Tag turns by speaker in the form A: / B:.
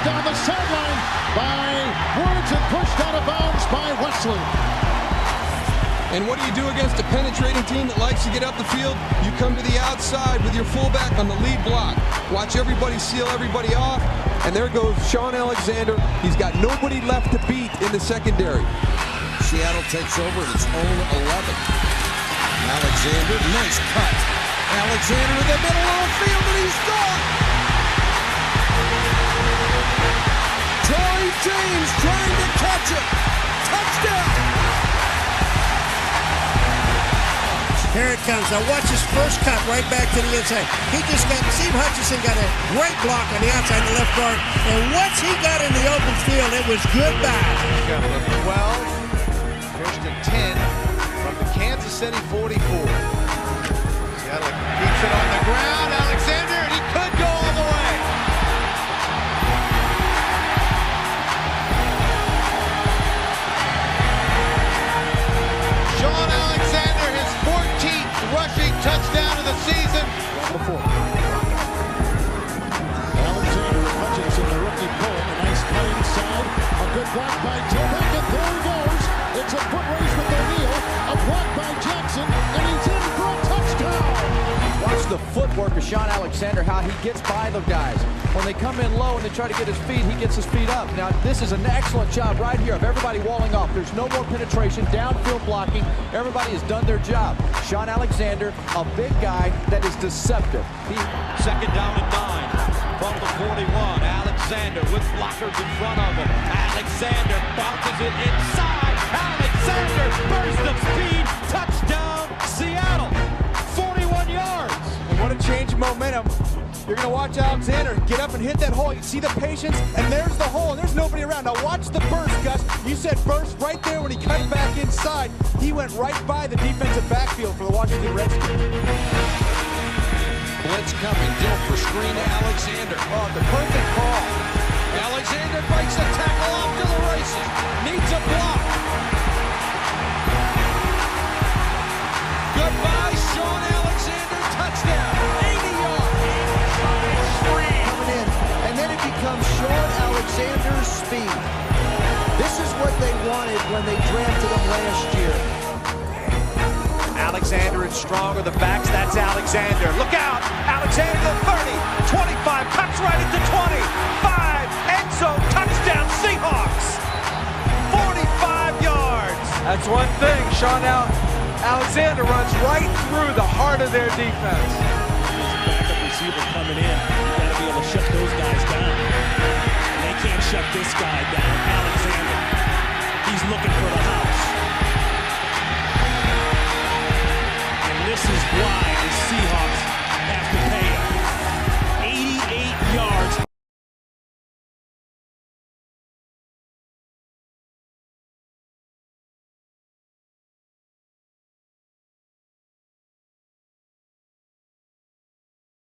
A: chased down the sideline by Woods and pushed out of bounds by Wesley.
B: And what do you do against a penetrating team that likes to get up the field? You come to the outside with your fullback on the lead block. Watch everybody seal everybody off. And there goes Shaun Alexander. He's got nobody left to beat in the secondary.
C: Seattle takes over at its own 11. Alexander, nice cut. Alexander to the middle of the field, and he's gone. Troy James trying to catch it. Touchdown.
D: Here it comes. Now watch his first cut right back to the inside. He just got, Steve Hutchinson got a great block on the outside, the left guard. And once he got in the open field, it was goodbye.
E: 12, first and 10 from the Kansas City 44. Seattle keeps it on the ground. Alexander, and he could go all the way. Shaun Alexander, his 14th rushing touchdown of the season.
A: Alexander and Hutchinson, the rookie pull. A nice cut inside. A good block by Tillich, and there he goes. It's a foot race with O'Neal. A block by Jackson, and he's in for a touchdown.
F: Watch the footwork of Shaun Alexander, how he gets by the guys. When they come in low and they try to get his feet, he gets his feet up. Now, this is an excellent job right here of everybody walling off. There's no more penetration, downfield blocking. Everybody has done their job. Shaun Alexander, a big guy that is deceptive.
G: Second down and 9 from the 41. Alexander with blockers in front of him. Alexander bounces it inside. Alexander, burst of speed, touchdown, Seattle. 41 yards.
H: And what a change in momentum. You're going to watch Alexander get up and hit that hole. You see the patience, and there's the hole, and there's nobody around. Now watch the burst, Gus. You said burst right there when he cut it back inside. He went right by the defensive backfield for the Washington Redskins.
C: Blitz coming. Dilfer screen to Alexander.
F: Oh, the perfect call.
C: Alexander breaks a tackle off to the races. Needs a block. Goodbye, Shaun Alexander. Touchdown. 80 yards.
D: Coming in. And then it becomes Shaun Alexander's speed. This is what they wanted when they drafted him last year.
G: Alexander is strong with the backs. That's Alexander. Look out! Alexander to the 30, 25, cuts right into 20, 5, end zone, touchdown, Seahawks! 45 yards!
H: That's one thing. Shaun Alexander runs right through the heart of their defense.
I: Backup receiver coming in. You got to be able to shut those guys down. And they can't shut this guy down.